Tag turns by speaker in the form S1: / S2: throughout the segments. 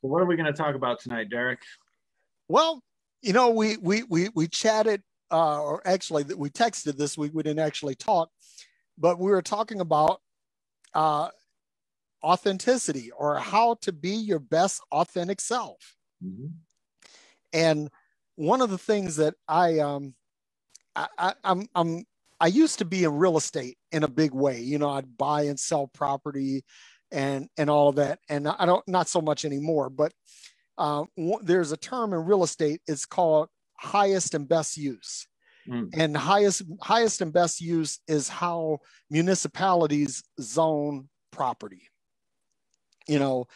S1: So what are we going to talk about tonight, Derrick?
S2: Well, we chatted, or actually we texted this week. We didn't actually talk, but we were talking about uh, authenticity, or how to be your best authentic self.
S1: Mm-hmm.
S2: And one of the things that I used to be in real estate in a big way. I'd buy and sell property and all of that. And I don't, not so much anymore, but there's a term in real estate. It's called highest and best use. And highest and best use is how municipalities zone property. You know,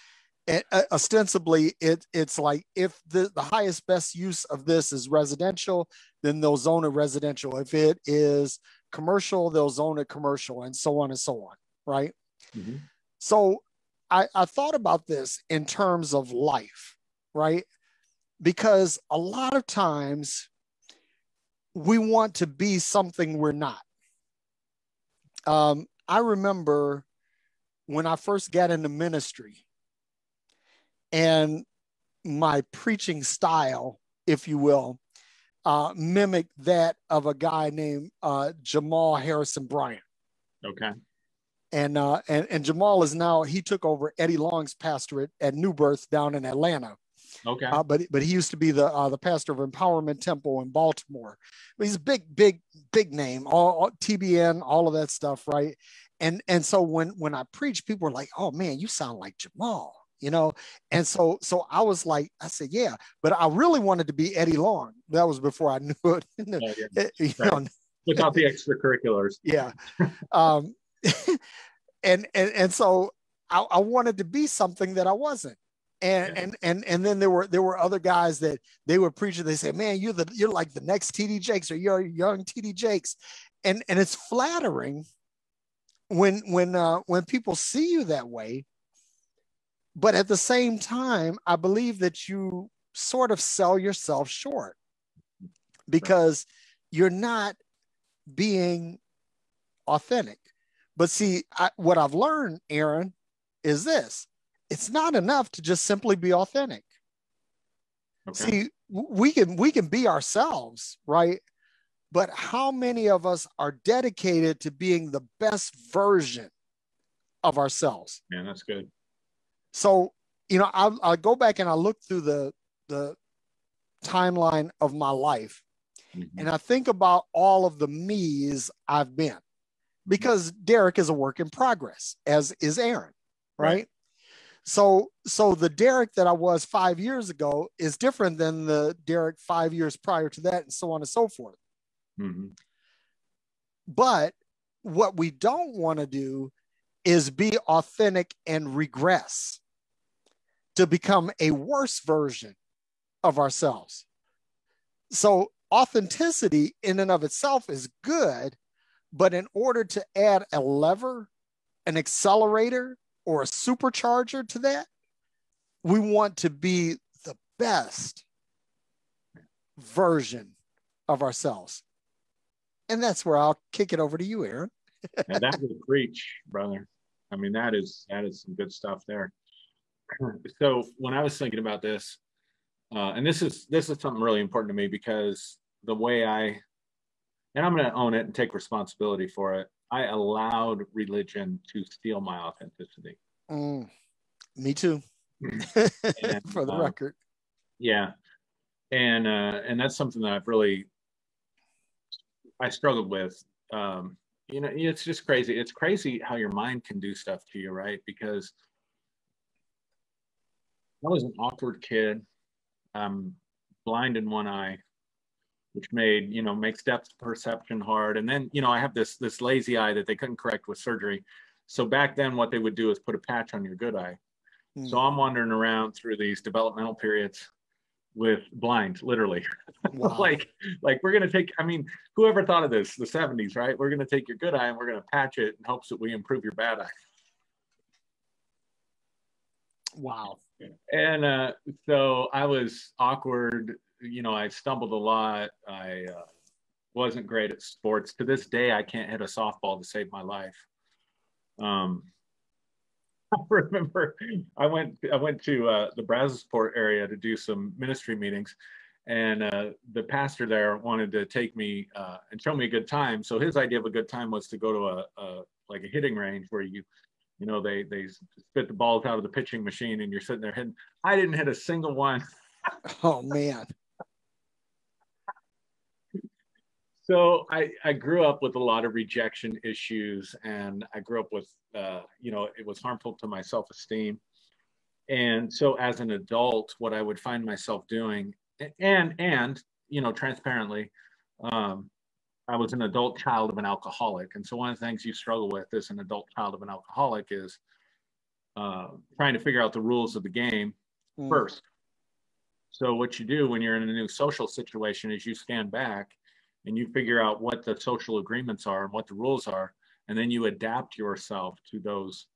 S2: ostensibly it's like, if the highest best use of this is residential, then they'll zone it residential. If it is commercial, they'll zone it commercial, and so on and so on, right?
S1: Mm-hmm.
S2: So I thought about this in terms of life, right? Because a lot of times we want to be something we're not. I remember when I first got into ministry, and my preaching style, if you will, mimicked that of a guy named Jamal Harrison Bryant.
S1: Okay.
S2: And Jamal is now, he took over Eddie Long's pastorate at New Birth down in Atlanta.
S1: Okay.
S2: But he used to be the pastor of Empowerment Temple in Baltimore. But he's a big name, all TBN, all of that stuff, right? And so when I preach, people were like, "Oh man, you sound like Jamal." And so I was like, I said, yeah, but I really wanted to be Eddie Long. That was before I knew it.
S1: Right. Without the extracurriculars.
S2: Yeah. And so I wanted to be something that I wasn't. And then there were other guys that they were preaching. They said, "Man, you're like the next TD Jakes, or you're young TD Jakes," and it's flattering when people see you that way. But at the same time, I believe that you sort of sell yourself short, because you're not being authentic. But see, what I've learned, Aaron, is this: it's not enough to just simply be authentic. Okay. See, we can be ourselves, right? But how many of us are dedicated to being the best version of ourselves?
S1: Man, that's good.
S2: So, I'll go back and I look through the timeline of my life, mm-hmm. and I think about all of the me's I've been, because Derrick is a work in progress, as is Aaron, right? So the Derrick that I was 5 years ago is different than the Derrick 5 years prior to that, and so on and so forth. Mm-hmm. But what we don't want to do is be authentic and regress to become a worse version of ourselves. So authenticity in and of itself is good, but in order to add a lever, an accelerator, or a supercharger to that, we want to be the best version of ourselves. And that's where I'll kick it over to you, Aaron.
S1: And that is a preach, brother. I mean, that is some good stuff there. So when I was thinking about this, and this is something really important to me, because the way and I'm going to own it and take responsibility for it, I allowed religion to steal my authenticity.
S2: Me too. And, for the record.
S1: Yeah. And that's something that I struggled with. It's just crazy. It's crazy how your mind can do stuff to you, right? Because I was an awkward kid. I'm blind in one eye, which makes depth perception hard. And then, I have this lazy eye that they couldn't correct with surgery. So back then what they would do is put a patch on your good eye. So I'm wandering around through these developmental periods with blind, literally. Wow. like we're going to take, whoever thought of this, the 70s, right? We're going to take your good eye and we're going to patch it in hopes that we improve your bad eye.
S2: Wow.
S1: And so I was awkward. I stumbled a lot. I wasn't great at sports. To this day, I can't hit a softball to save my life. I remember I went to the Brazosport area to do some ministry meetings, and the pastor there wanted to take me and show me a good time. So his idea of a good time was to go to a like a hitting range where you know they spit the balls out of the pitching machine and you're sitting there hitting. I didn't hit a single one.
S2: Oh man.
S1: So I grew up with a lot of rejection issues, and I grew up with you know, it was harmful to my self-esteem. And so as an adult, what I would find myself doing, and you know, transparently, um, I was an adult child of an alcoholic. And so one of the things you struggle with as an adult child of an alcoholic is trying to figure out the rules of the game first. So what you do when you're in a new social situation is you stand back and you figure out what the social agreements are and what the rules are, and then you adapt yourself to those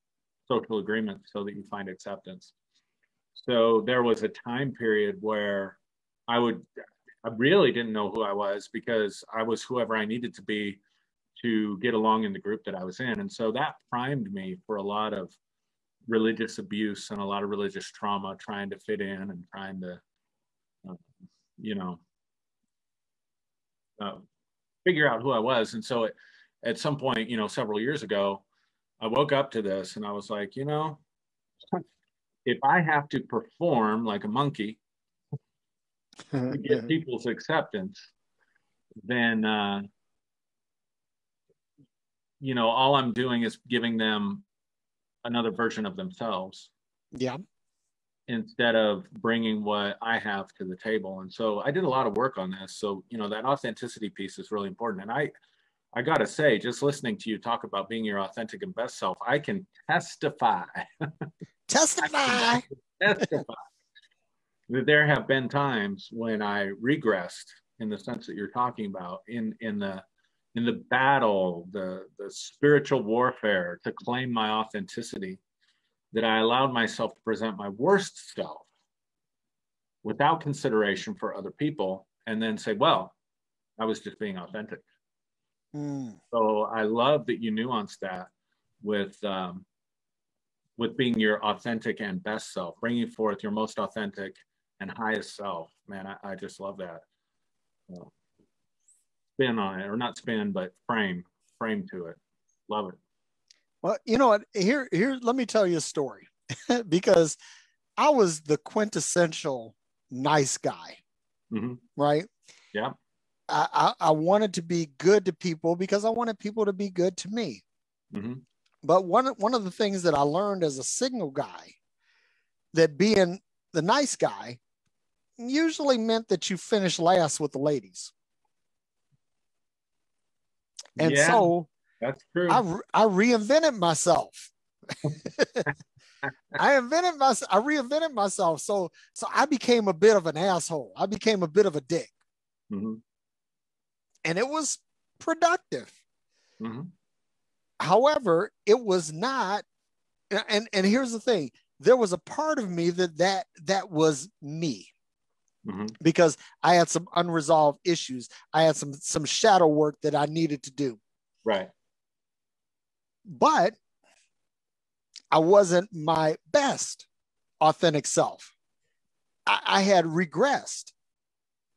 S1: social agreements so that you find acceptance. So there was a time period where I really didn't know who I was, because I was whoever I needed to be to get along in the group that I was in. And so that primed me for a lot of religious abuse and a lot of religious trauma, trying to fit in and trying to, you know, figure out who I was. And so at some point, you know, several years ago, I woke up to this and I was like, you know, if I have to perform like a monkey to get people's acceptance, then, you know, all I'm doing is giving them another version of themselves.
S2: Yeah.
S1: Instead of bringing what I have to the table. And so I did a lot of work on this. So, you know, that authenticity piece is really important. And I got to say, just listening to you talk about being your authentic and best self, I can testify.
S2: Testify.
S1: Testify that there have been times when I regressed in the sense that you're talking about in the battle, the spiritual warfare to claim my authenticity, that I allowed myself to present my worst self without consideration for other people, and then say, well, I was just being authentic. So I love that you nuanced that with being your authentic and best self, bringing forth your most authentic and highest self. Man, I just love that. Spin on it, or not spin, but frame to it. Love it.
S2: Well, you know what? Here, let me tell you a story because I was the quintessential nice guy, right?
S1: Yeah.
S2: I wanted to be good to people because I wanted people to be good to me. But one of the things that I learned as a single guy, that being the nice guy usually meant that you finish last with the ladies. And
S1: yeah,
S2: so
S1: that's true.
S2: I reinvented myself. I reinvented myself. So I became a bit of an asshole. I became a bit of a dick. And it was productive. However, it was not. And here's the thing. There was a part of me that was me. Because I had some unresolved issues. I had some shadow work that I needed to do.
S1: Right.
S2: But I wasn't my best authentic self. I had regressed,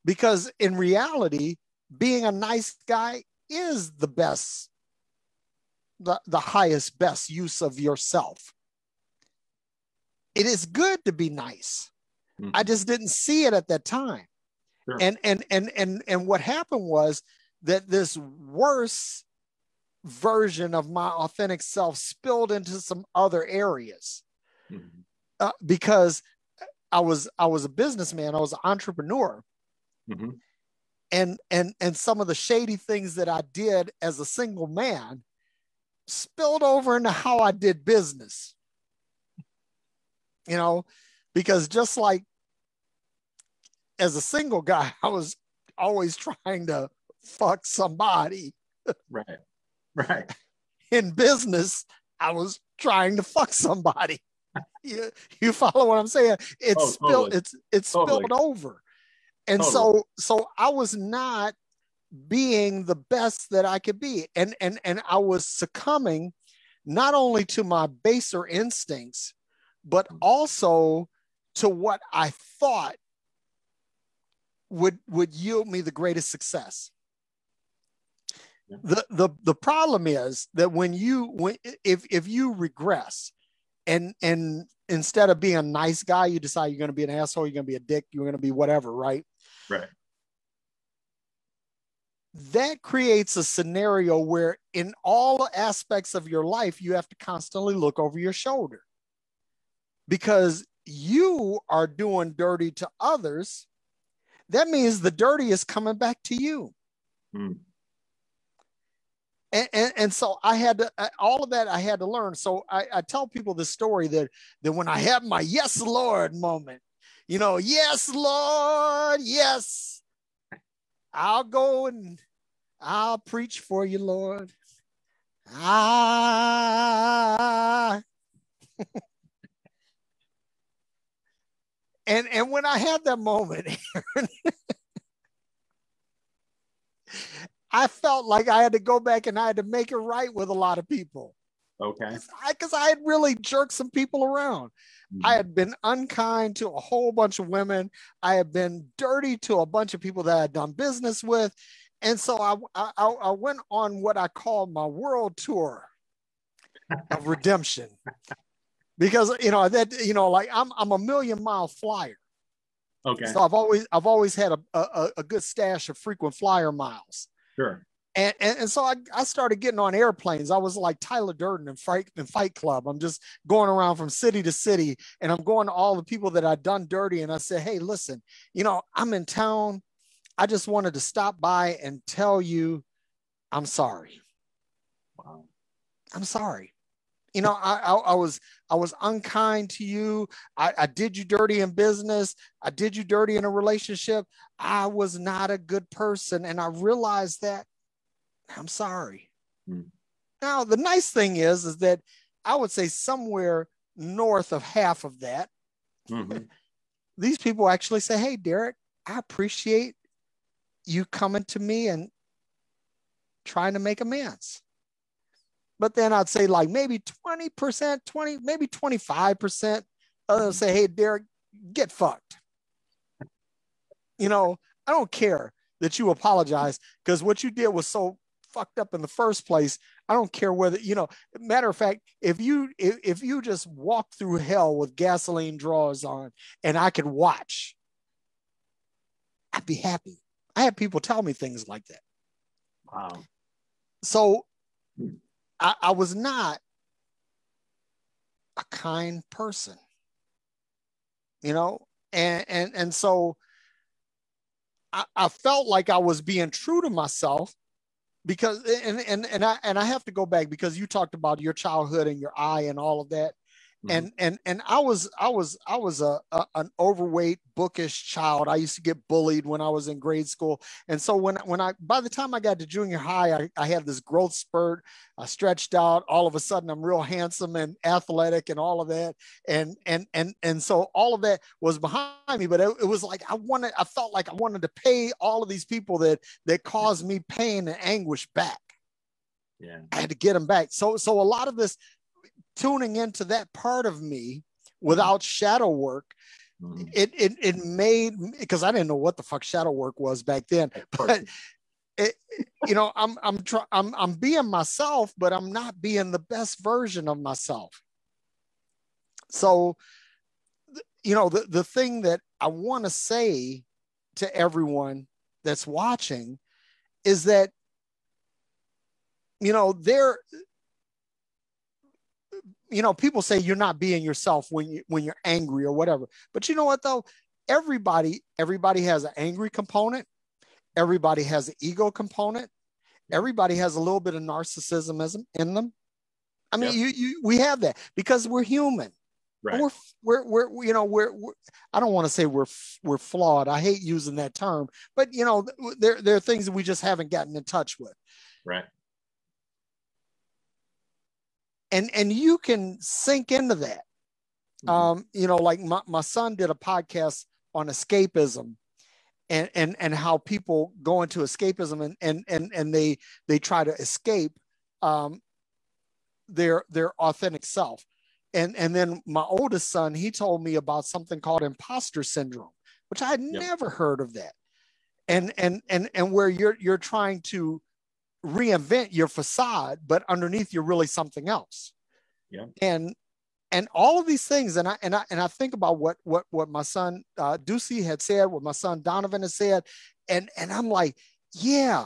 S2: because in reality, being a nice guy is the best, the highest, best use of yourself. It is good to be nice. I just didn't see it at that time. Sure. And what happened was that this worse version of my authentic self spilled into some other areas, because I was a businessman. I was an entrepreneur. And some of the shady things that I did as a single man spilled over into how I did business, you know, because just like as a single guy, I was always trying to fuck somebody.
S1: Right.
S2: In business, I was trying to fuck somebody. You follow what I'm saying? It's
S1: totally.
S2: Spilled over. And so I was not being the best that I could be. And I was succumbing not only to my baser instincts, but also to what I thought would yield me the greatest success. The problem is that if you regress and instead of being a nice guy, you decide you're going to be an asshole, you're going to be a dick, you're going to be whatever, right?
S1: Right.
S2: That creates a scenario where in all aspects of your life, you have to constantly look over your shoulder because you are doing dirty to others. That means the dirty is coming back to you. Mm. And so I had to, all of that I had to learn. So I tell people this story that when I had my yes, Lord moment, yes, Lord, yes, I'll go and I'll preach for you, Lord. And when I had that moment, I felt like I had to go back and I had to make it right with a lot of people.
S1: Okay.
S2: Because I had really jerked some people around. Mm-hmm. I had been unkind to a whole bunch of women. I had been dirty to a bunch of people that I had done business with. And so I went on what I call my world tour of redemption. Because, like I'm a 1,000,000-mile flyer.
S1: Okay.
S2: So I've always had a good stash of frequent flyer miles.
S1: Sure.
S2: And so I started getting on airplanes. I was like Tyler Durden in Fight Club. I'm just going around from city to city, and I'm going to all the people that I'd done dirty. And I said, hey, listen, I'm in town. I just wanted to stop by and tell you I'm sorry.
S1: Wow.
S2: I'm sorry. I was unkind to you. I did you dirty in business. I did you dirty in a relationship. I was not a good person. And I realized that. I'm sorry. Hmm. Now, the nice thing is that I would say somewhere north of half of that, mm-hmm. These people actually say, hey, Derrick, I appreciate you coming to me and trying to make amends. But then I'd say like maybe 20%, maybe 25%. Others say, hey, Derrick, get fucked. I don't care that you apologize because what you did was so fucked up in the first place. I don't care whether, matter of fact, if you just walk through hell with gasoline drawers on and I could watch, I'd be happy. I have people tell me things like that. Wow. So I was not a kind person, and so I felt like I was being true to myself because, and I have to go back because you talked about your childhood and your eye and all of that. Mm-hmm. And I was an overweight, bookish child. I used to get bullied when I was in grade school. And so by the time I got to junior high, I had this growth spurt. I stretched out. All of a sudden, I'm real handsome and athletic and all of that. And so all of that was behind me. But it was like I felt like I wanted to pay all of these people that caused me pain and anguish back. Yeah, I had to get them back. So a lot of this, tuning into that part of me without shadow work, mm-hmm. it made, because I didn't know what the fuck shadow work was back then, but I'm being myself, but I'm not being the best version of myself. So, the thing that I want to say to everyone that's watching is that, people say you're not being yourself when you're angry or whatever. But you know what though? Everybody has an angry component. Everybody has an ego component. Everybody has a little bit of narcissism in them. I mean, we have that because we're human. Right. We're I don't want to say we're flawed. I hate using that term, but there are things that we just haven't gotten in touch with.
S1: Right.
S2: And you can sink into that. Mm-hmm. Like my son did a podcast on escapism and how people go into escapism and they try to escape their authentic self. And then my oldest son, he told me about something called imposter syndrome, which I had never heard of that. And where you're trying to reinvent your facade, but underneath you're really something else.
S1: Yeah.
S2: And all of these things, and I think about what my son Ducey had said, what my son Donovan has said, and I'm like, yeah,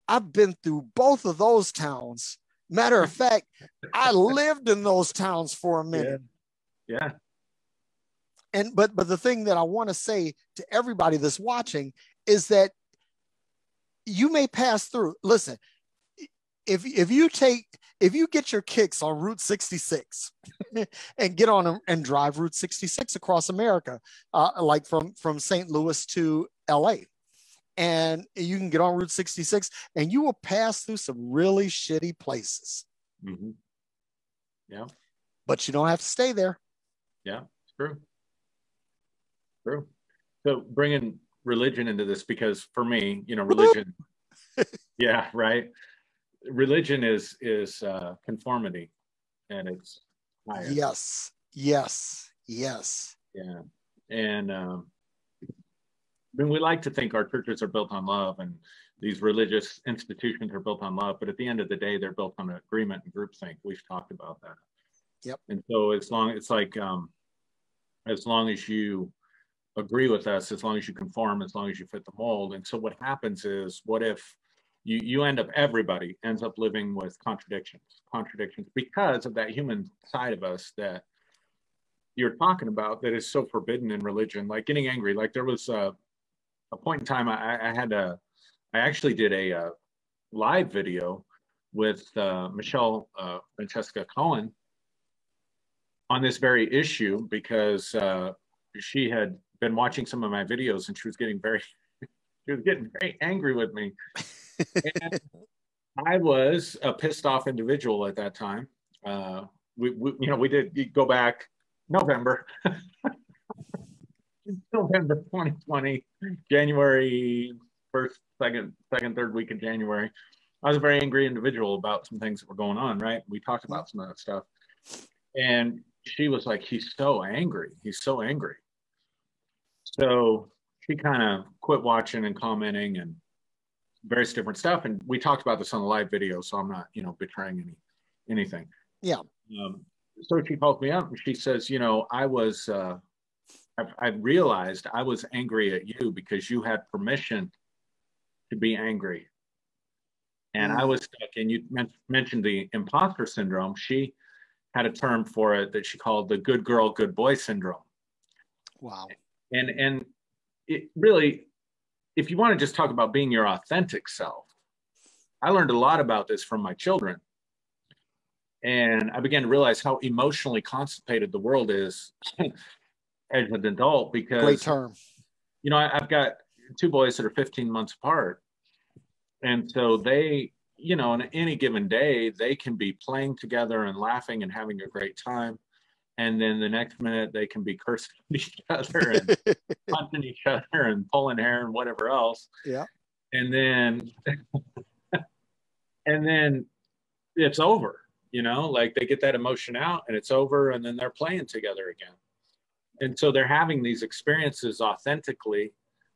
S2: I've been through both of those towns. Matter of fact, I lived in those towns for a minute.
S1: Yeah.
S2: But the thing that I want to say to everybody that's watching is that you may pass through. Listen, if you get your kicks on Route 66 and get on and drive Route 66 across America, like from St. Louis to LA, and you can get on Route 66 and you will pass through some really shitty places.
S1: Mm-hmm. Yeah.
S2: But you don't have to stay there.
S1: Yeah, it's true. True. So bringing religion into this, because for me, religion, yeah, right. Religion is conformity, and it's higher.
S2: Yes.
S1: Yeah. And we like to think our churches are built on love, and these religious institutions are built on love, but at the end of the day, they're built on agreement and groupthink. We've talked about that.
S2: Yep.
S1: And so as long as you agree with us, as long as you conform, as long as you fit the mold. And so what happens is, what if everybody ends up living with contradictions because of that human side of us that you're talking about, that is so forbidden in religion, like getting angry. Like there was a point in time I actually did a live video with Michelle Francesca Cohen on this very issue, because she had been watching some of my videos and she was getting very angry with me. And I was a pissed off individual at that time. We did go back November 2020, January 1st, 2nd, 3rd week of January. I was a very angry individual about some things that were going on, right? We talked about some of that stuff. And she was like, he's so angry. So she kind of quit watching and commenting and various different stuff. And we talked about this on the live video, so I'm not, betraying anything.
S2: Yeah.
S1: So she calls me up and she says, I realized I was angry at you because you had permission to be angry. And I was stuck. And you mentioned the imposter syndrome. She had a term for it that she called the good girl, good boy syndrome.
S2: Wow.
S1: And it really, if you want to just talk about being your authentic self, I learned a lot about this from my children. And I began to realize how emotionally constipated the world is as an adult, because
S2: great term.
S1: I've got two boys that are 15 months apart. And so they, on any given day, they can be playing together and laughing and having a great time. And then the next minute they can be cursing each other and punching each other and pulling hair and whatever else.
S2: Yeah.
S1: And then it's over, like they get that emotion out and it's over, and then they're playing together again. And so they're having these experiences authentically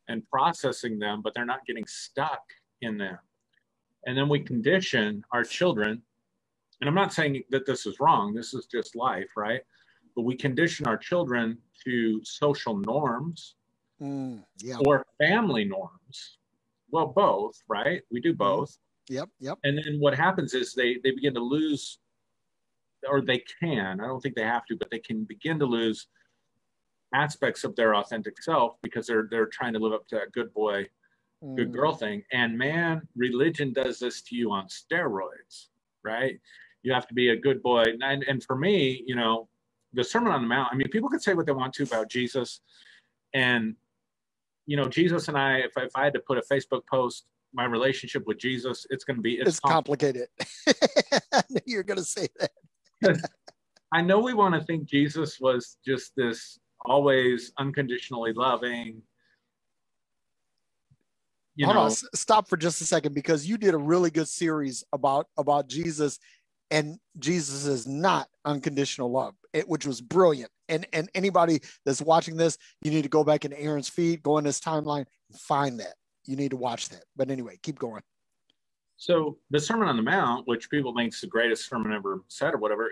S1: and processing them, but they're not getting stuck in them. And then we condition our children, and I'm not saying that this is wrong, this is just life, right? But we condition our children to social norms or family norms. Well, both, right? We do both.
S2: Yep.
S1: And then what happens is they begin to lose, or they can, I don't think they have to, but they can begin to lose aspects of their authentic self because they're trying to live up to that good boy, good girl thing. And man, religion does this to you on steroids, right? You have to be a good boy. And for me, the Sermon on the Mount, I mean, people could say what they want to about Jesus. And, Jesus and I, if I had to put a Facebook post, my relationship with Jesus, it's going to be,
S2: it's complicated. I knew you were going to say that.
S1: I know we want to think Jesus was just this always unconditionally loving,
S2: Hold on, stop for just a second, because you did a really good series about Jesus And Jesus is not unconditional love, which was brilliant. And anybody that's watching this, you need to go back in Aaron's feed, go in this timeline, and find that. You need to watch that. But anyway, keep going.
S1: So the Sermon on the Mount, which people think is the greatest sermon ever said or whatever,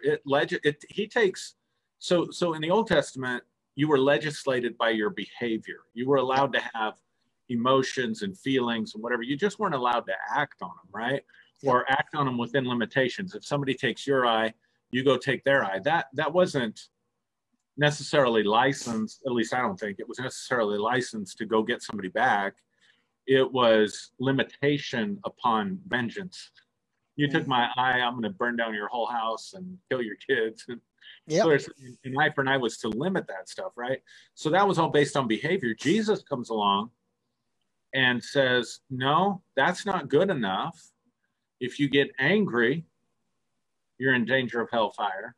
S1: he takes, so in the Old Testament, you were legislated by your behavior. You were allowed to have emotions and feelings and whatever. You just weren't allowed to act on them, right? Or act on them within limitations. If somebody takes your eye, you go take their eye. That wasn't necessarily licensed, at least I don't think it was necessarily licensed to go get somebody back. It was limitation upon vengeance. You took my eye, I'm going to burn down your whole house and kill your kids. So an eye for an eye was to limit that stuff, right? So that was all based on behavior. Jesus comes along and says, no, that's not good enough. If you get angry, you're in danger of hellfire.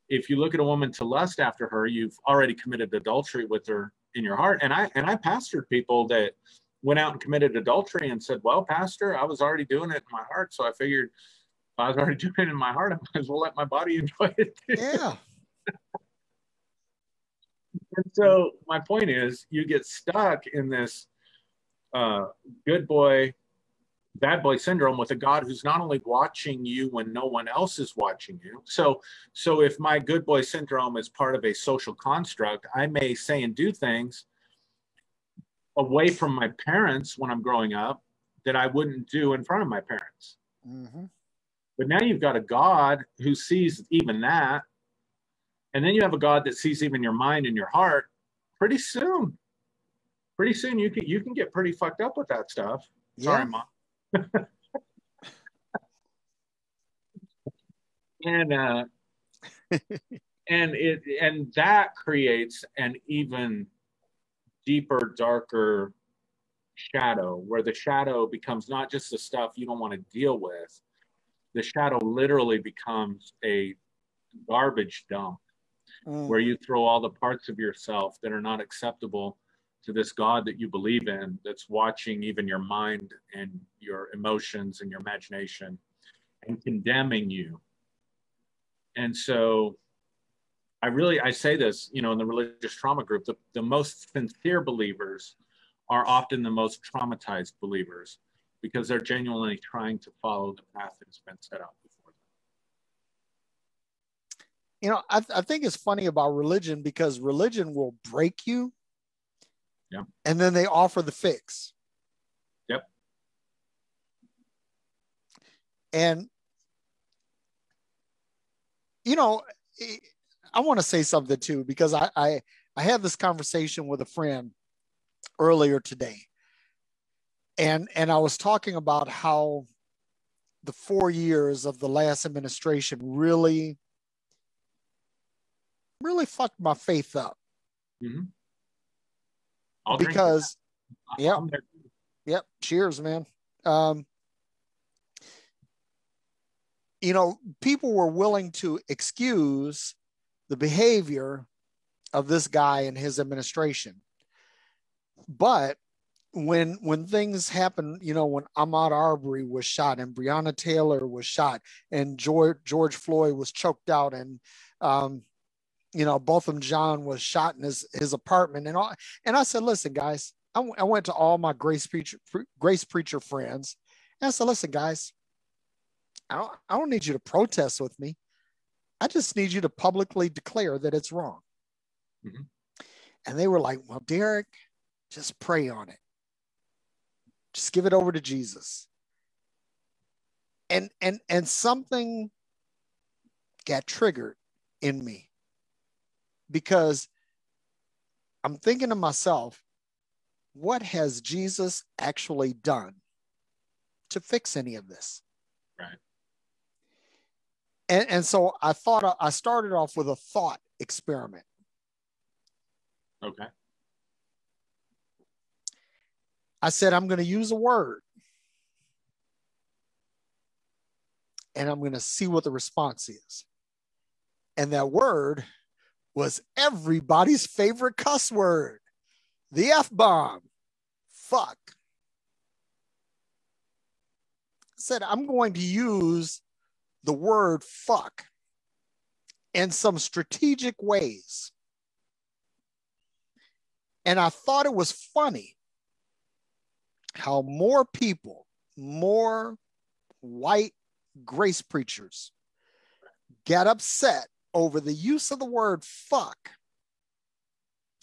S1: If you look at a woman to lust after her, you've already committed adultery with her in your heart. And I pastored people that went out and committed adultery and said, well, pastor, I was already doing it in my heart. So I figured if I was already doing it in my heart, I might as well let my body enjoy it too.
S2: Yeah.
S1: And so my point is, you get stuck in this good boy, bad boy syndrome with a God who's not only watching you when no one else is watching you. So if my good boy syndrome is part of a social construct, I may say and do things away from my parents when I'm growing up that I wouldn't do in front of my parents. Mm-hmm. But now you've got a God who sees even that. And then you have a God that sees even your mind and your heart. Pretty soon you can get pretty fucked up with that stuff. Sorry, Mom. And that creates an even deeper, darker shadow, where the shadow becomes not just the stuff you don't want to deal with. The shadow literally becomes a garbage dump where you throw all the parts of yourself that are not acceptable to this God that you believe in, that's watching even your mind and your emotions and your imagination and condemning you. And so I say this, in the religious trauma group, the most sincere believers are often the most traumatized believers, because they're genuinely trying to follow the path that's been set out before them.
S2: I think it's funny about religion, because religion will break you. Yeah. And then they offer the fix.
S1: Yep.
S2: And, I want to say something too, because I had this conversation with a friend earlier today. And I was talking about how the 4 years of the last administration really fucked my faith up.
S1: Mm-hmm.
S2: Because, yep. Cheers, man. People were willing to excuse the behavior of this guy and his administration. But when things happen, when Ahmaud Arbery was shot and Breonna Taylor was shot and George Floyd was choked out and, Botham Jean was shot in his apartment and all. And I said, listen, guys, I went to all my grace preacher friends. And I said, listen, guys, I don't need you to protest with me. I just need you to publicly declare that it's wrong. Mm-hmm. And they were like, well, Derrick, just pray on it. Just give it over to Jesus. And something got triggered in me, because I'm thinking to myself, what has Jesus actually done to fix any of this?
S1: Right.
S2: And so I started off with a thought experiment.
S1: Okay.
S2: I said, I'm going to use a word and I'm going to see what the response is. And that word was everybody's favorite cuss word, the F-bomb. Fuck. I said, I'm going to use the word fuck in some strategic ways. And I thought it was funny how more people, more white grace preachers got upset over the use of the word fuck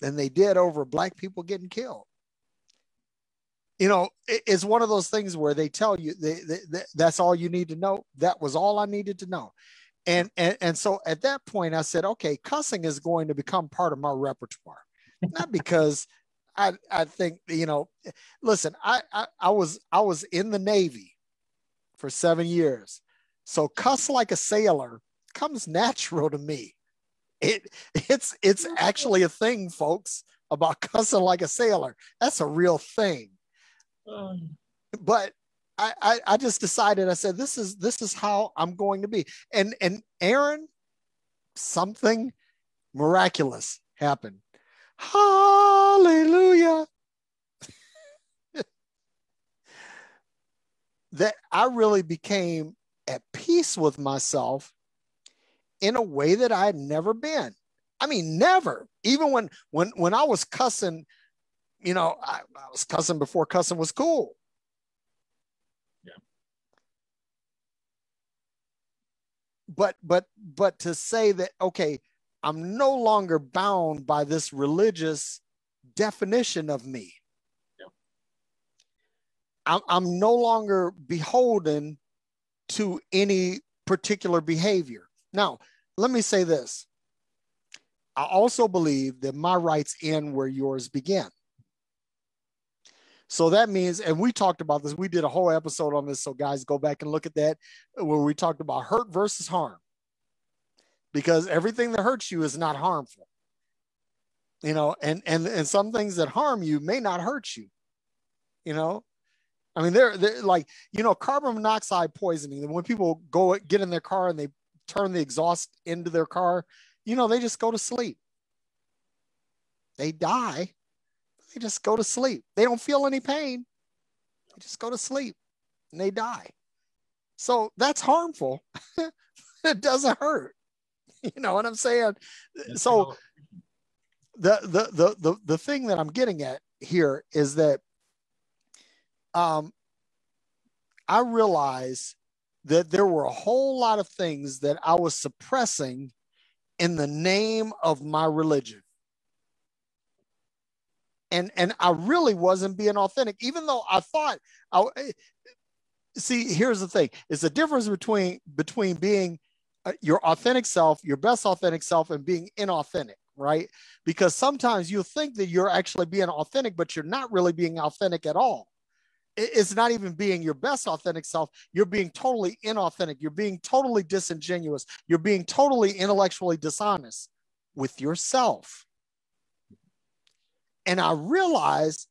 S2: than they did over black people getting killed. You know, it's one of those things where they tell you that's all you need to know. That was all I needed to know. And so at that point I said, okay, cussing is going to become part of my repertoire. Not because I think, you know, listen, I was in the Navy for 7 years. So cuss like a sailor comes natural to me. It's actually a thing, folks, about cussing like a sailor. That's a real thing. But I just decided, I said, this is how I'm going to be. And Aaron, something miraculous happened. Hallelujah. That I really became at peace with myself in a way that I had never been. I mean, never. Even when I was cussing, you know, I was cussing before cussing was cool.
S1: Yeah.
S2: But to say that, okay, I'm no longer bound by this religious definition of me. Yeah. I'm no longer beholden to any particular behavior. Now, let me say this. I also believe that my rights end where yours begin. So that means, and we talked about this, we did a whole episode on this. So guys, go back and look at that, where we talked about hurt versus harm, because everything that hurts you is not harmful, you know, and some things that harm you may not hurt you, you know. I mean, they're like, you know, carbon monoxide poisoning. When people get in their car and they turn the exhaust into their car, you know, they just go to sleep. They die. They just go to sleep. They don't feel any pain. They just go to sleep and they die. So that's harmful. It doesn't hurt. You know what I'm saying? So the thing that I'm getting at here is that I realized that there were a whole lot of things that I was suppressing in the name of my religion. And I really wasn't being authentic, even though I thought see, here's the thing. It's the difference between being your authentic self, your best authentic self, and being inauthentic, right? Because sometimes you'll think that you're actually being authentic, but you're not really being authentic at all. It's not even being your best authentic self. You're being totally inauthentic. You're being totally disingenuous. You're being totally intellectually dishonest with yourself. And I realized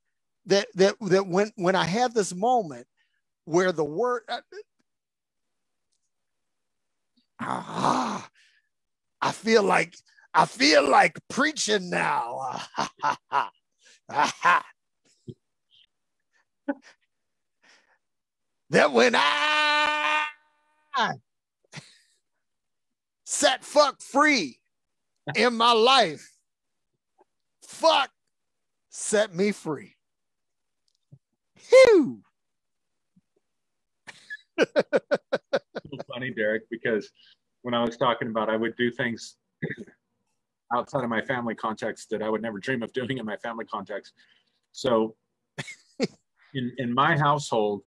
S2: that when I had this moment where the word, I feel like preaching now. That when I set fuck free in my life, fuck set me free. Phew.
S1: It's funny, Derrick, because when I was talking about I would do things outside of my family context that I would never dream of doing in my family context. So in my household,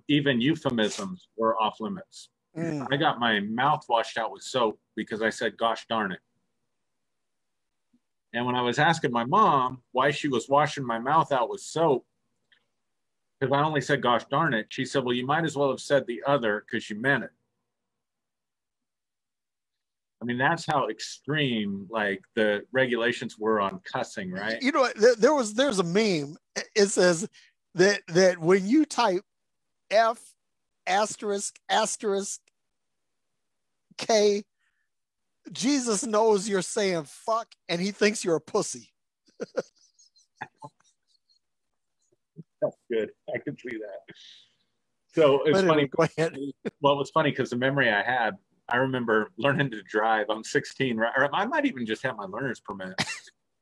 S1: even euphemisms were off limits. I got my mouth washed out with soap because I said, gosh darn it. And when I was asking my mom why she was washing my mouth out with soap, because I only said, gosh darn it, she said, well, you might as well have said the other because you meant it. I mean, that's how extreme like the regulations were on cussing, right?
S2: You know, there's a meme. It says that when you type F asterisk asterisk K, Jesus knows you're saying fuck and he thinks you're a pussy.
S1: That's good. I can see that. So it's
S2: But anyway,
S1: funny.
S2: go ahead.
S1: Well, it was funny because the memory I had, I remember learning to drive. I'm 16, right? Or I might even just have my learner's permit.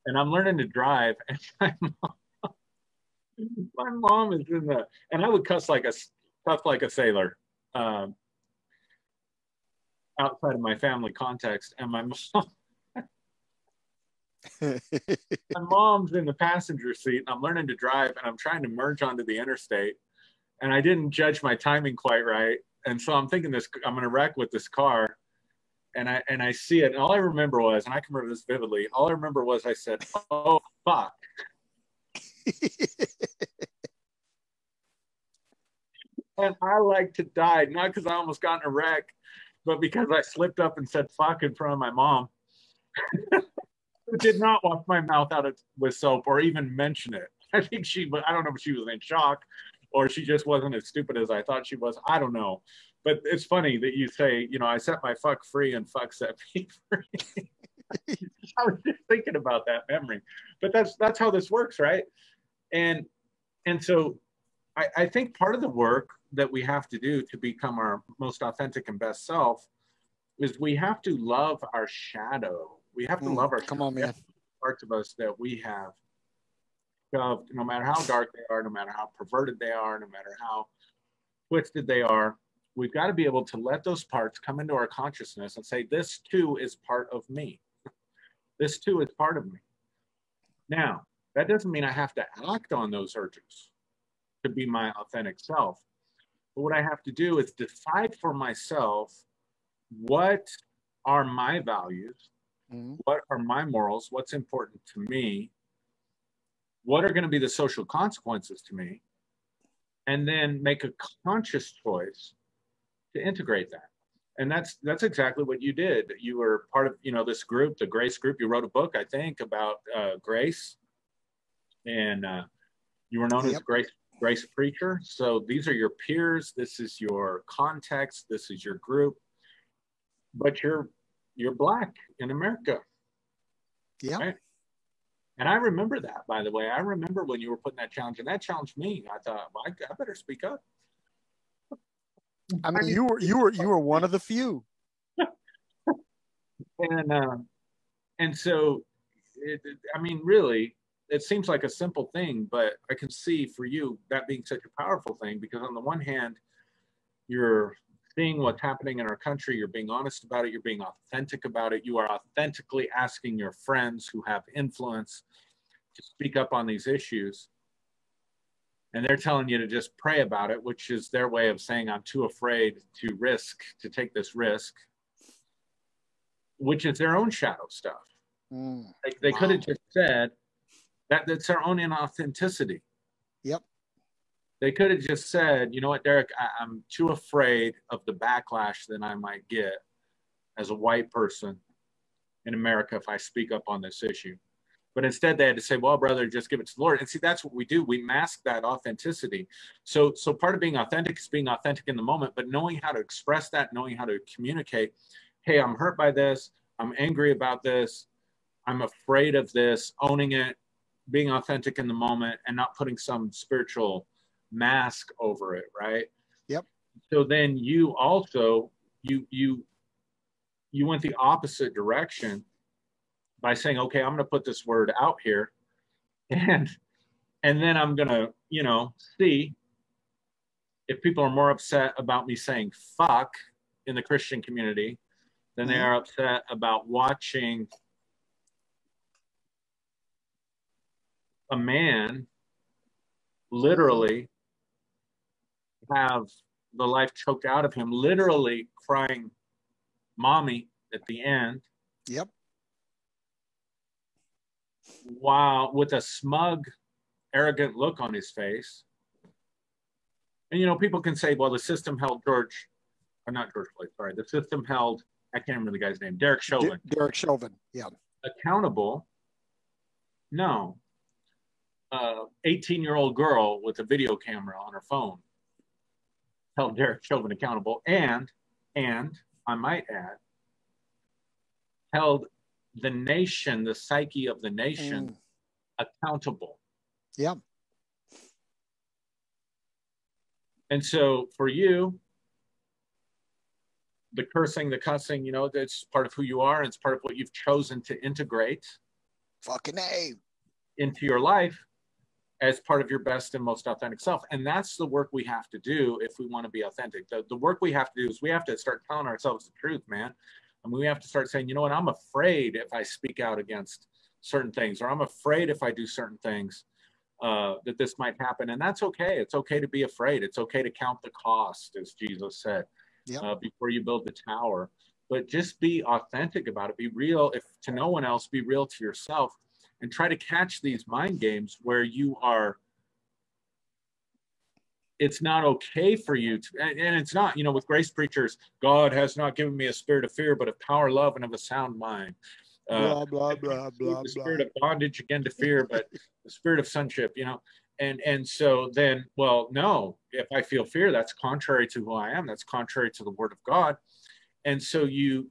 S1: And I'm learning to drive. And my mom is in the, and I would cuss like a sailor outside of my family context. And my mom's in the passenger seat and I'm learning to drive and I'm trying to merge onto the interstate and I didn't judge my timing quite right. And so I'm thinking I'm going to wreck with this car. And I see it. And all I remember was, and I can remember this vividly, all I remember was I said, oh, fuck. And I like to die, not because I almost got in a wreck, but because I slipped up and said fuck in front of my mom, who did not wash my mouth out with soap or even mention it. I think I don't know if she was in shock or she just wasn't as stupid as I thought she was. I don't know. But it's funny that you say, I set my fuck free and fuck set me free. I was just thinking about that memory. But that's how this works, right? And so I think part of the work that we have to do to become our most authentic and best self is we have to love our shadow. We have to love our
S2: come on, man.
S1: Parts of us that we have shoved, no matter how dark they are, no matter how perverted they are, no matter how twisted they are. We've got to be able to let those parts come into our consciousness and say, this too is part of me. This too is part of me. Now, that doesn't mean I have to act on those urges to be my authentic self. But what I have to do is decide for myself what are my values, what are my morals, what's important to me, what are going to be the social consequences to me, and then make a conscious choice to integrate that. And that's exactly what you did. You were part of this group, the Grace group. You wrote a book, I think, about grace, and you were known as Grace Preacher. So these are your peers. This is your context. This is your group. But you're Black in America.
S2: Yeah.
S1: Right? And I remember that, by the way. I remember when you were putting that challenge, and that challenged me. I thought, well, I better speak up.
S2: I mean, you were one of the few.
S1: And so, really, it seems like a simple thing, but I can see for you that being such a powerful thing, because on the one hand, you're seeing what's happening in our country, you're being honest about it, you're being authentic about it, you are authentically asking your friends who have influence to speak up on these issues. And they're telling you to just pray about it, which is their way of saying, I'm too afraid to take this risk, which is their own shadow stuff. They could have just said that's their own inauthenticity.
S2: Yep.
S1: They could have just said, you know what, Derrick, I'm too afraid of the backlash that I might get as a white person in America if I speak up on this issue. But instead they had to say, well, brother, just give it to the Lord. And see, that's what we do. We mask that authenticity. So part of being authentic is being authentic in the moment, but knowing how to express that, knowing how to communicate, hey, I'm hurt by this. I'm angry about this. I'm afraid of this, owning it, being authentic in the moment and not putting some spiritual mask over it, right?
S2: Yep.
S1: So then you also, you went the opposite direction by saying, okay, I'm going to put this word out here and then I'm going to, see if people are more upset about me saying fuck in the Christian community than they are upset about watching a man literally have the life choked out of him, literally crying mommy at the end.
S2: Yep.
S1: Wow, with a smug, arrogant look on his face. And people can say, well, the system held the system held, I can't remember the guy's name, Derrick Chauvin.
S2: Derrick Chauvin, yeah.
S1: Accountable. No. 18-year-old girl with a video camera on her phone held Derrick Chauvin accountable, and I might add, held the nation, the psyche of the nation, accountable.
S2: Yeah.
S1: And so for you, the cursing, the cussing, that's part of who you are. And it's part of what you've chosen to integrate
S2: Fucking A.
S1: into your life as part of your best and most authentic self. And that's the work we have to do if we want to be authentic. The work we have to do is we have to start telling ourselves the truth, man. And we have to start saying, you know what, I'm afraid if I speak out against certain things, or I'm afraid if I do certain things, that this might happen. And that's okay. It's okay to be afraid. It's okay to count the cost, as Jesus said, before you build the tower. But just be authentic about it. Be real. If to no one else, be real to yourself, and try to catch these mind games where you are, it's not okay for you to, and it's not, with grace preachers, God has not given me a spirit of fear, but of power, love, and of a sound mind.
S2: Blah, blah, blah, blah,
S1: the spirit of bondage again to fear, but the spirit of sonship, and so then, well, no, if I feel fear, that's contrary to who I am. That's contrary to the word of God. And so you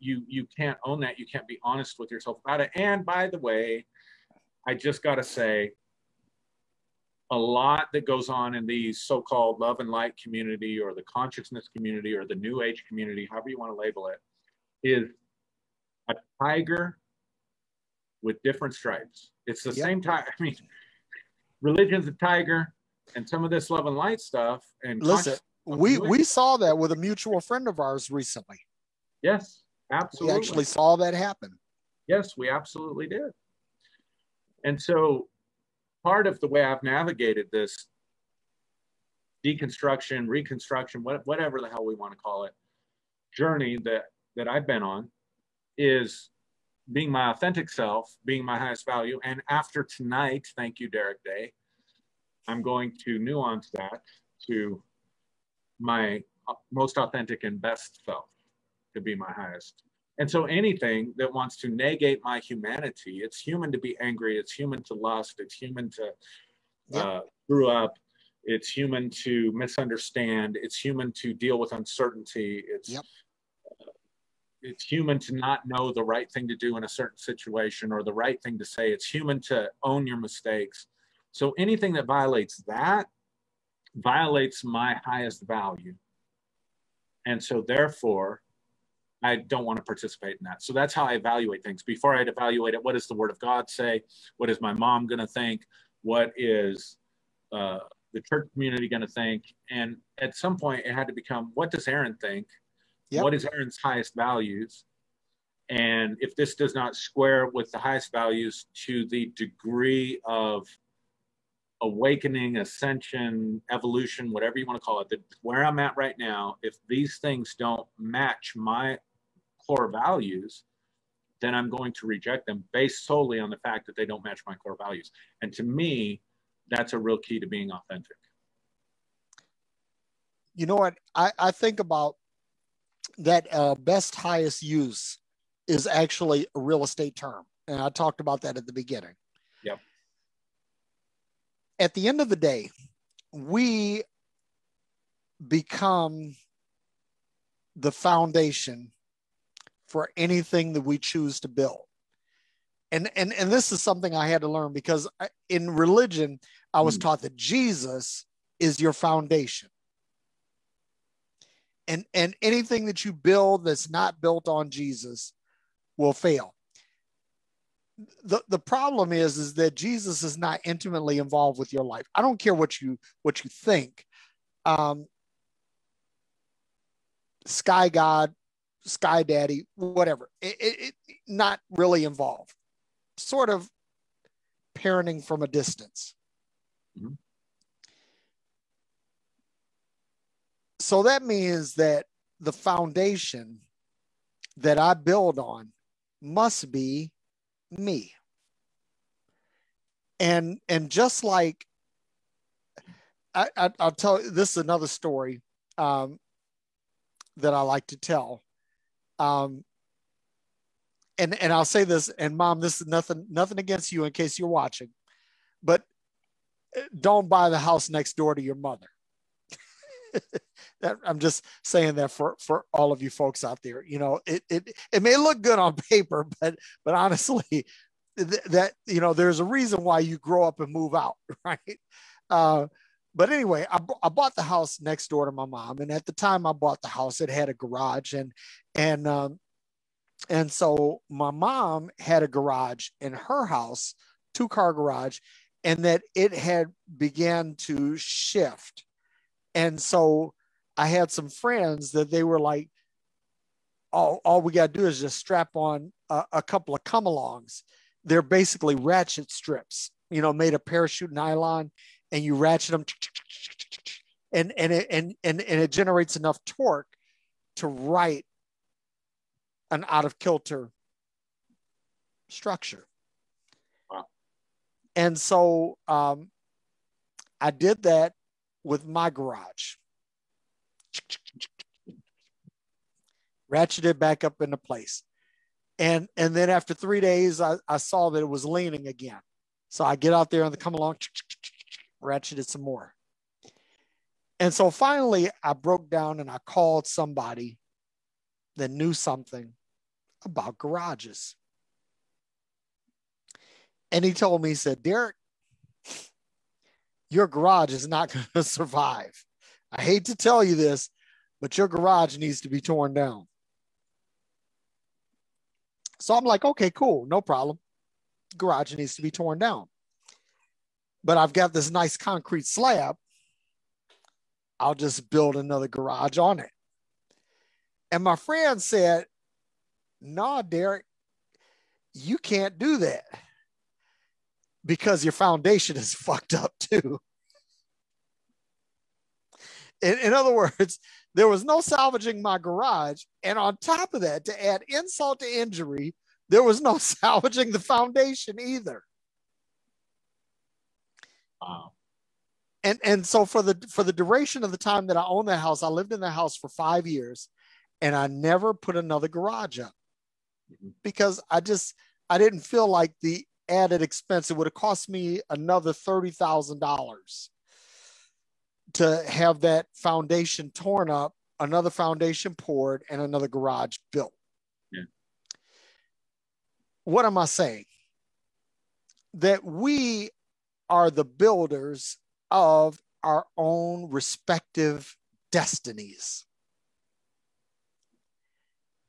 S1: can't own that. You can't be honest with yourself about it. And by the way, I just got to say, a lot that goes on in these so-called love and light community, or the consciousness community, or the new age community, however you want to label it, is a tiger with different stripes. It's the same time. I mean, religion's a tiger, and some of this love and light stuff. And
S2: listen, we saw that with a mutual friend of ours recently.
S1: Yes, absolutely.
S2: We actually saw that happen.
S1: Yes, we absolutely did. And so part of the way I've navigated this deconstruction, reconstruction, whatever the hell we want to call it, journey that I've been on, is being my authentic self, being my highest value. And after tonight, thank you, Derrick Day, I'm going to nuance that to my most authentic and best self, to be my highest. And so anything that wants to negate my humanity, it's human to be angry, it's human to lust, it's human to screw up, it's human to misunderstand, it's human to deal with uncertainty, it's human to not know the right thing to do in a certain situation, or the right thing to say. It's human to own your mistakes. So anything that violates that violates my highest value. And so therefore, I don't want to participate in that. So that's how I evaluate things. Before I'd evaluate it, what does the word of God say? What is my mom going to think? What is the church community going to think? And at some point it had to become, what does Aaron think? What is Aaron's highest values? And if this does not square with the highest values to the degree of awakening, ascension, evolution, whatever you want to call it, where I'm at right now, if these things don't match my core values, then I'm going to reject them based solely on the fact that they don't match my core values. And to me, that's a real key to being authentic.
S2: You know what? I think about that best highest use is actually a real estate term. And I talked about that at the beginning.
S1: Yep.
S2: At the end of the day, we become the foundation for anything that we choose to build. And this is something I had to learn, because in religion, I was taught that Jesus is your foundation. And anything that you build that's not built on Jesus will fail. The problem is that Jesus is not intimately involved with your life. I don't care what you think. Sky God, Sky Daddy, whatever. It not really involved. Sort of parenting from a distance.
S1: Mm-hmm.
S2: So that means that the foundation that I build on must be me. And just like I'll tell you, this is another story that I like to tell. And I'll say this, and Mom, this is nothing against you in case you're watching, but don't buy the house next door to your mother. I'm just saying that for all of you folks out there. You know, it may look good on paper, but honestly, that there's a reason why you grow up and move out, right? But anyway, I bought the house next door to my mom, and at the time I bought the house, it had a garage, and and so my mom had a garage in her house, 2-car garage, and that it had began to shift. And so I had some friends that they were like, all we got to do is just strap on a couple of come-alongs. They're basically ratchet strips, made of parachute nylon, and you ratchet them, and it generates enough torque to right an out of kilter structure.
S1: Wow.
S2: And so I did that with my garage. Ratcheted back up into place. And then after 3 days, I saw that it was leaning again. So I get out there and they come along, ratcheted some more. And so finally I broke down and I called somebody that knew something about garages. And he told me, he said, Derrick, your garage is not going to survive. I hate to tell you this, but your garage needs to be torn down. So I'm like, okay, cool, no problem. Garage needs to be torn down. But I've got this nice concrete slab. I'll just build another garage on it. And my friend said, no, Derrick, you can't do that because your foundation is fucked up too. In other words, there was no salvaging my garage. And on top of that, to add insult to injury, there was no salvaging the foundation either.
S1: Wow.
S2: And so for the duration of the time that I owned that house, I lived in the house for 5 years, and I never put another garage up because I didn't feel like the added expense. It would have cost me another $30,000 to have that foundation torn up, another foundation poured, and another garage built.
S1: Yeah.
S2: What am I saying? That we are the builders of our own respective destinies.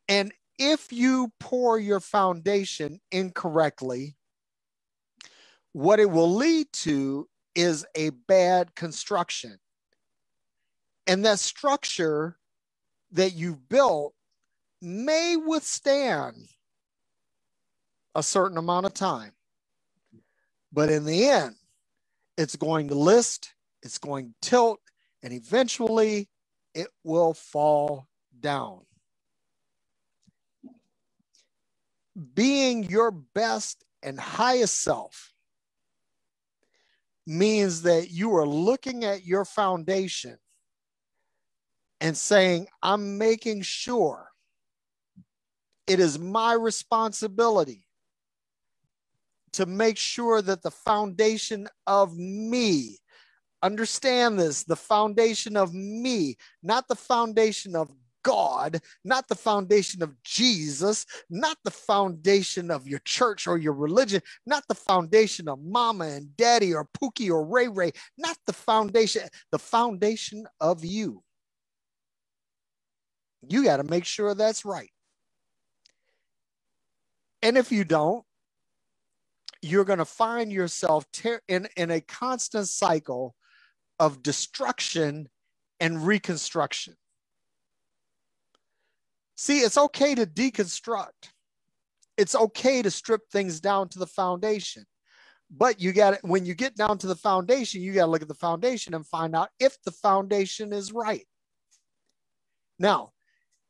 S2: And if you pour your foundation incorrectly, what it will lead to is a bad construction. And that structure that you've built may withstand a certain amount of time. But in the end, it's going to list, it's going to tilt, and eventually it will fall down. Being your best and highest self means that you are looking at your foundation and saying, I'm making sure it is my responsibility to make sure that the foundation of me, understand this, the foundation of me, not the foundation of God, not the foundation of Jesus, not the foundation of your church or your religion, not the foundation of mama and daddy or Pookie or Ray Ray, not the foundation of you. You got to make sure that's right. And if you don't, you're going to find yourself in a constant cycle of destruction and reconstruction. See, it's okay to deconstruct. It's okay to strip things down to the foundation. But when you get down to the foundation, you got to look at the foundation and find out if the foundation is right. Now,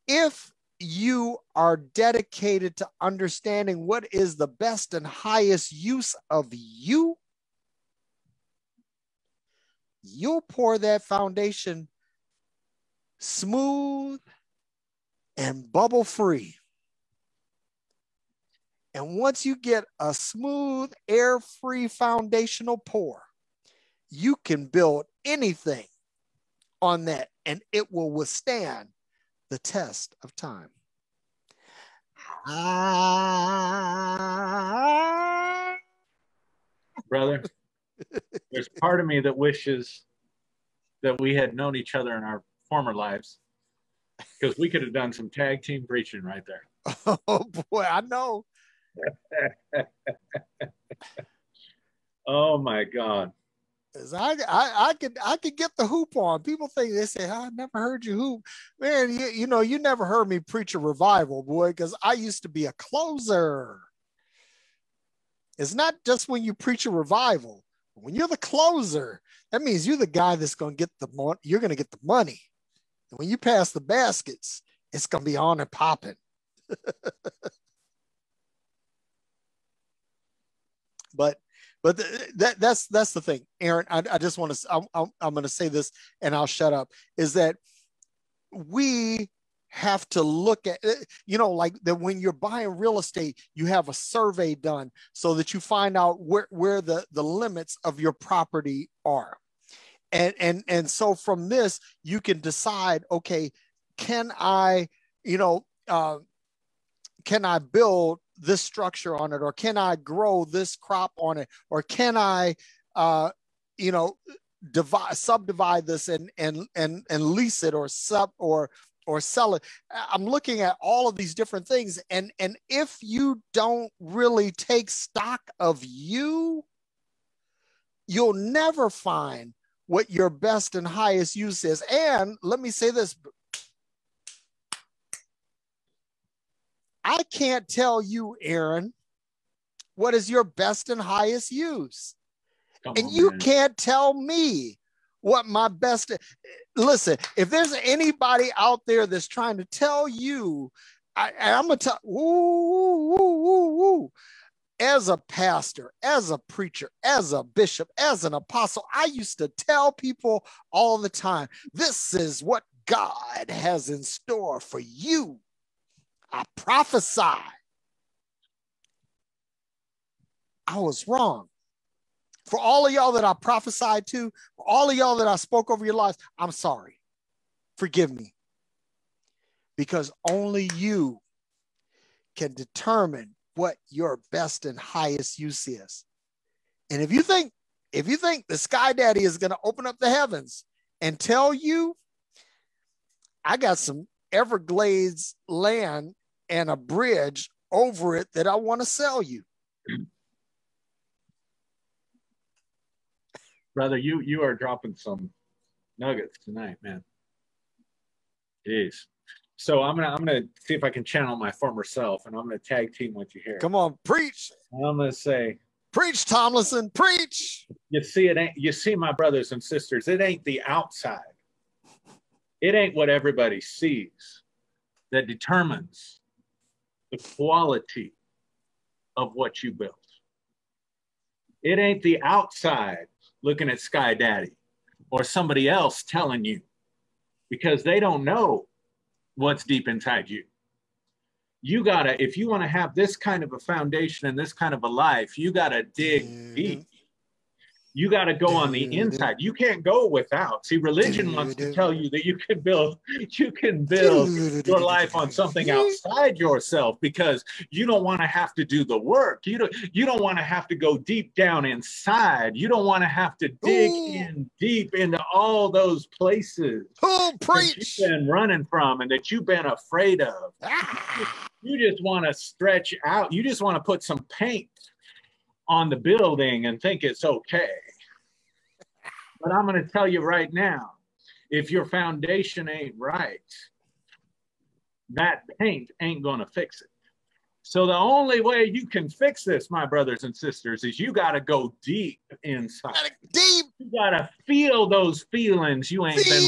S2: if you are dedicated to understanding what is the best and highest use of you, you'll pour that foundation smooth and bubble free. And once you get a smooth, air-free foundational pour, you can build anything on that and it will withstand the test of time.
S1: Brother, there's part of me that wishes that we had known each other in our former lives, because we could have done some tag team preaching right there.
S2: Oh boy, I know.
S1: Oh my God.
S2: I could get the hoop on. People think, they say, I never heard you hoop. Man, you know, you never heard me preach a revival, boy, because I used to be a closer. It's not just when you preach a revival. When you're the closer, that means you're the guy that's going to get the money. You're going to get the money. And when you pass the baskets, it's going to be on and popping. But that's the thing, Aaron. I just want to. I'm going to say this, and I'll shut up. Is that we have to look at, you know, like that when you're buying real estate, you have a survey done so that you find out where the limits of your property are. And so from this, you can decide, okay, can I, you know, can I build this structure on it, or can I grow this crop on it, or can I, you know, subdivide this and lease it, or sell it. I'm looking at all of these different things. And if you don't really take stock of you, you'll never find what your best and highest use is. And let me say this. I can't tell you, Aaron, what is your best and highest use. And you can't tell me what my best. Listen, if there's anybody out there that's trying to tell you, I'm going to tell, as a pastor, as a preacher, as a bishop, as an apostle, I used to tell people all the time, this is what God has in store for you. I prophesy. I was wrong. For all of y'all that I prophesied to, for all of y'all that I spoke over your lives, I'm sorry. Forgive me. Because only you can determine what your best and highest use is. And if you think the Sky Daddy is going to open up the heavens and tell you, I got some Everglades land and a bridge over it that I want to sell you.
S1: Brother, you are dropping some nuggets tonight, man. Jeez. So I'm gonna see if I can channel my former self, and I'm gonna tag team with you here.
S2: Come on, preach.
S1: I'm gonna say,
S2: preach, Tomlinson, preach.
S1: You see, my brothers and sisters, it ain't the outside. It ain't what everybody sees that determines the quality of what you built. It ain't the outside looking at Sky Daddy or somebody else telling you, because they don't know what's deep inside you. You gotta, if you want to have this kind of a foundation and this kind of a life, you gotta dig deep. You got to go on the inside. You can't go without. See, religion wants to tell you that you can build your life on something outside yourself, because you don't want to have to do the work. You don't want to have to go deep down inside. You don't want to have to dig in deep into all those places that you've been running from and that you've been afraid of. You just want to stretch out. You just want to put some paint on the building and think it's okay. But I'm going to tell you right now, if your foundation ain't right, that paint ain't going to fix it. So the only way you can fix this, my brothers and sisters, is you got to go deep inside.
S2: Deep.
S1: You got to feel those feelings you ain't been.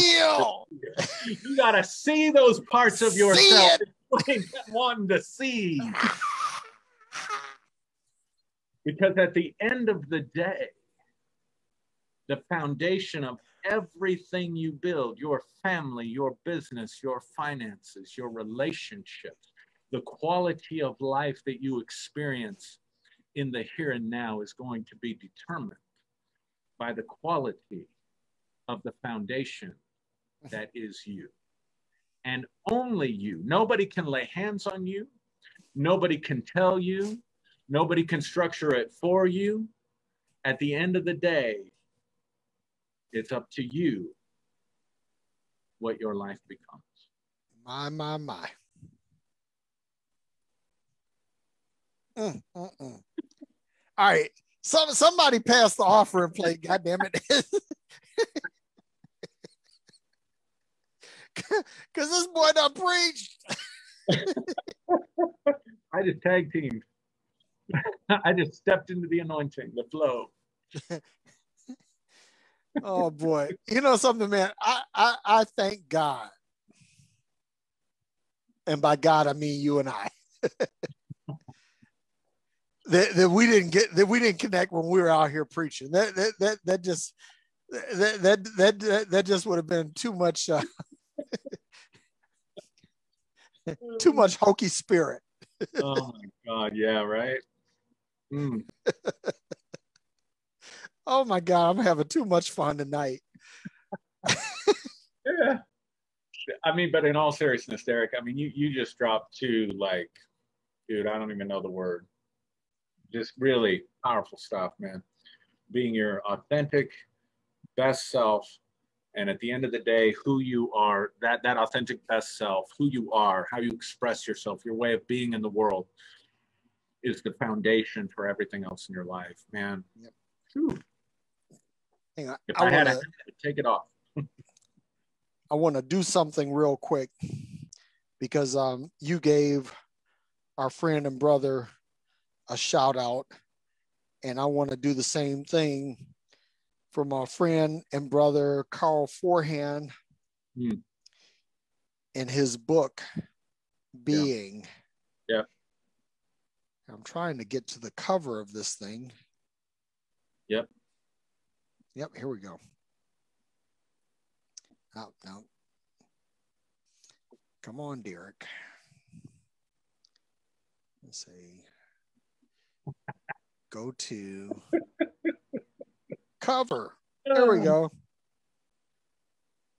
S1: You got to see those parts of yourself that you ain't been wanting to see. Because at the end of the day, the foundation of everything you build, your family, your business, your finances, your relationships, the quality of life that you experience in the here and now is going to be determined by the quality of the foundation that is you. And only you. Nobody can lay hands on you. Nobody can tell you. Nobody can structure it for you. At the end of the day, it's up to you what your life becomes.
S2: My. All right. Somebody passed the offering plate, God damn it. Because this boy done preached.
S1: I just tag teamed. I just stepped into the anointing, the flow.
S2: Oh boy. You know something, man? I thank God. And by God, I mean you and I. that we didn't connect when we were out here preaching. That just would have been too much too much hokey spirit.
S1: Oh my God, yeah, right.
S2: Oh my God, I'm having too much fun tonight.
S1: Yeah. I mean, but in all seriousness, Derrick, I mean, you just dropped two, like, dude, I don't even know the word. Just really powerful stuff, man. Being your authentic best self, and at the end of the day, who you are, that authentic best self, who you are, how you express yourself, your way of being in the world, is the foundation for everything else in your life, man.
S2: Yep.
S1: Hang on, if I had to take it off.
S2: I want to do something real quick because you gave our friend and brother a shout out, and I want to do the same thing for my friend and brother Carl Forehand in his book Being.
S1: Yeah.
S2: I'm trying to get to the cover of this thing.
S1: Yep,
S2: here we go. Oh, no. Come on, Derrick. Let's see. Go to cover. There we go.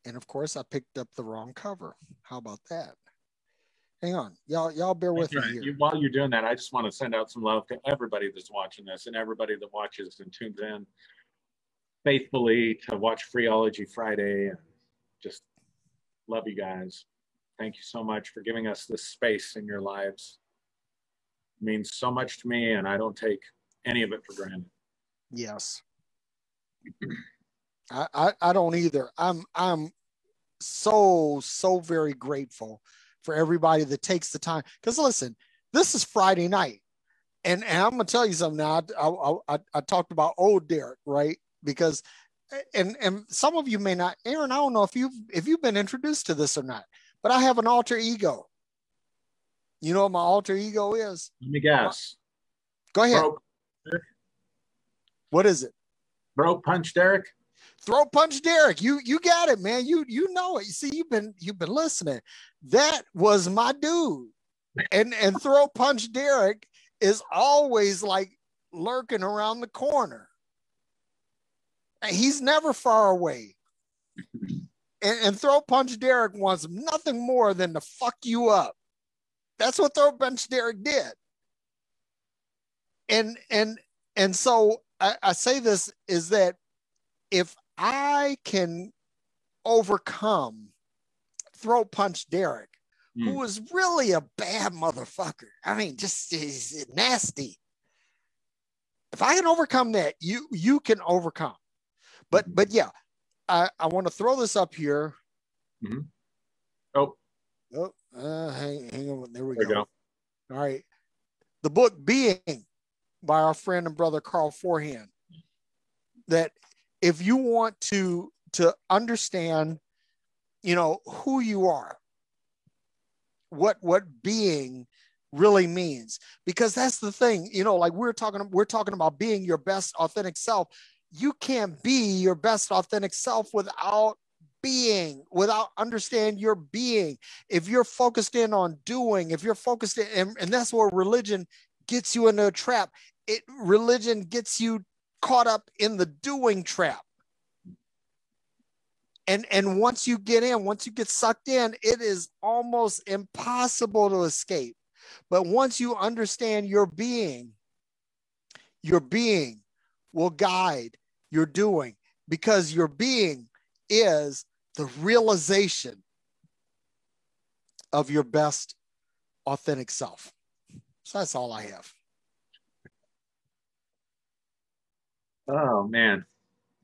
S2: And of course, I picked up the wrong cover. How about that? Hang on. Y'all bear with me here.
S1: While you're doing that, I just want to send out some love to everybody that's watching this and everybody that watches and tunes in faithfully to watch Freeology Friday. And just love you guys. Thank you so much for giving us this space in your lives. It means so much to me, and I don't take any of it for granted.
S2: Yes. I don't either. I'm so very grateful for everybody that takes the time. Because listen, this is Friday night, and I'm gonna tell you something now. I talked about old Derrick, right? Because and some of you may not, Aaron. I don't know if you've been introduced to this or not, but I have an alter ego. You know what my alter ego is?
S1: Let me guess.
S2: Go ahead. What is it?
S1: Throat punch Derrick.
S2: Throat punch Derrick. You got it, man. You know it. You see, you've been listening. That was my dude. And throat punch Derrick is always like lurking around the corner. He's never far away. And throat punch Derrick wants nothing more than to fuck you up. That's what throat punch Derrick did. And so I say this is that if I can overcome throat punch Derrick, who was really a bad motherfucker. I mean, just is nasty. If I can overcome that, you can overcome. But yeah, I want to throw this up here.
S1: Mm-hmm.
S2: Hang on. There we go. All right. The book Being by our friend and brother Carl Forehand. That if you want to understand, who you are, what being really means, because that's the thing, like we're talking about being your best authentic self. You can't be your best authentic self without understand your being. If you're focused in on doing, if you're focused in, and that's where religion gets you into a trap. Religion gets you caught up in the doing trap. And once you get sucked in, it is almost impossible to escape. But once you understand your being will guide your doing, because your being is the realization of your best authentic self. So that's all I have.
S1: Oh man,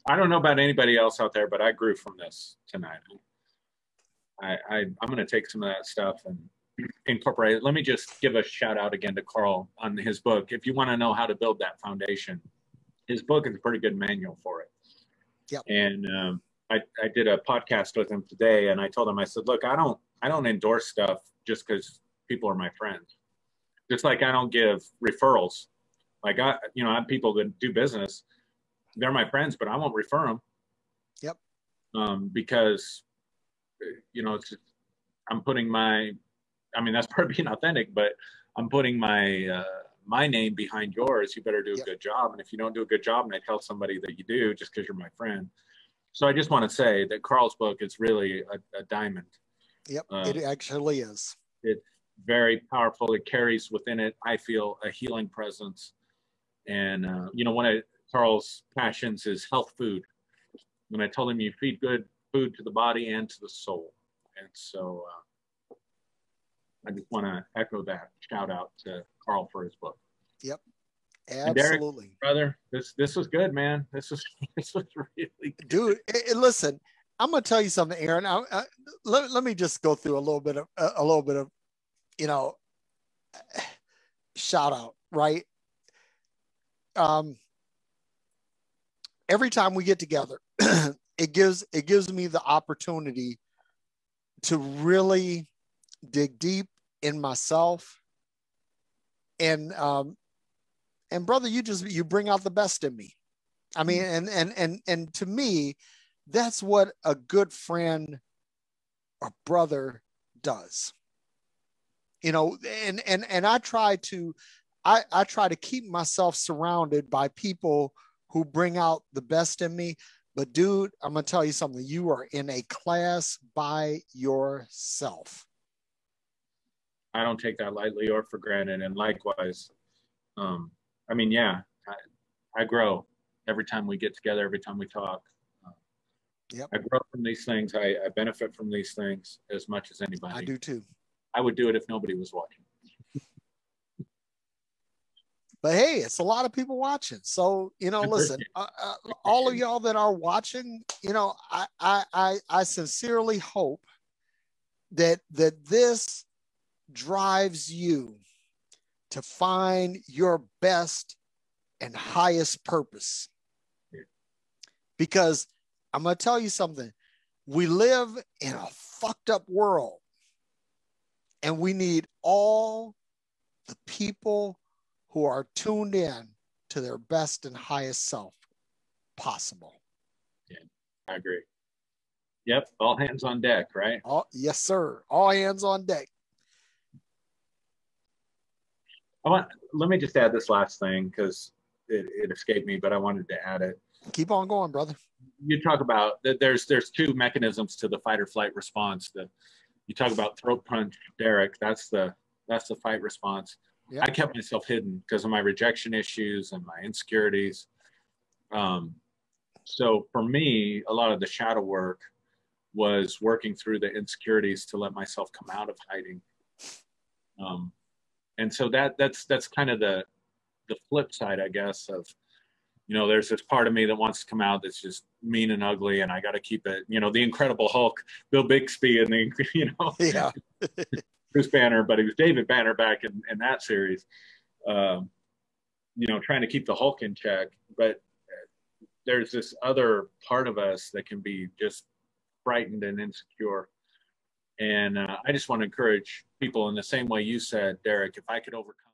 S1: I don't know about anybody else out there, but I grew from this tonight. I'm going to take some of that stuff and incorporate it. Let me just give a shout out again to Carl on his book. If you want to know how to build that foundation, his book is a pretty good manual for it.
S2: Yep.
S1: And I did a podcast with him today, and I told him, I said, look, I don't endorse stuff just because people are my friends. Just like I don't give referrals. Like I have people that do business. They're my friends, but I won't refer them.
S2: Yep.
S1: Because, it's just, I'm putting that's part of being authentic, but I'm putting my name behind yours. You better do a good job. And if you don't do a good job, and I tell somebody that you do just because you're my friend. So I just want to say that Carl's book is really a diamond.
S2: Yep, it actually is.
S1: It's very powerful. It carries within it, I feel, a healing presence. And, one of Carl's passions is health food. When I told him you feed good food to the body and to the soul. And so I just want to echo that. Shout out to Carl for his book.
S2: Yep,
S1: And
S2: absolutely.
S1: Derrick, brother, this was good, man. This was really good.
S2: Dude, listen, I'm going to tell you something, Aaron. Let me just go through a little bit of, shout out, right? Every time we get together, it gives me the opportunity to really dig deep in myself. And brother, you bring out the best in me. I mean, and to me, that's what a good friend or brother does. And I try to keep myself surrounded by people who bring out the best in me. But dude, I'm going to tell you something. You are in a class by yourself.
S1: I don't take that lightly or for granted. And likewise, I grow every time we get together, every time we talk.
S2: Yep.
S1: I grow from these things. I benefit from these things as much as anybody.
S2: I do too.
S1: I would do it if nobody was watching.
S2: But hey, it's a lot of people watching. So, listen, all of y'all that are watching, I sincerely hope that this drives you to find your best and highest purpose. Because I'm going to tell you something. We live in a fucked up world, and we need all the people who are tuned in to their best and highest self possible.
S1: Yeah, I agree. Yep, all hands on deck, right?
S2: Yes, sir. All hands on deck.
S1: Let me just add this last thing because it escaped me, but I wanted to add it.
S2: Keep on going, brother.
S1: You talk about that there's two mechanisms to the fight or flight response. You talk about throat punch, Derrick. That's the fight response. Yep. I kept myself hidden because of my rejection issues and my insecurities. So for me, a lot of the shadow work was working through the insecurities to let myself come out of hiding. And so that's kind of the flip side, I guess, of, there's this part of me that wants to come out that's just mean and ugly, and I got to keep it, the Incredible Hulk, Bill Bixby, and
S2: yeah.
S1: Bruce Banner, but he was David Banner back in that series, trying to keep the Hulk in check. But there's this other part of us that can be just frightened and insecure. And I just want to encourage people in the same way you said, Derrick, if I could overcome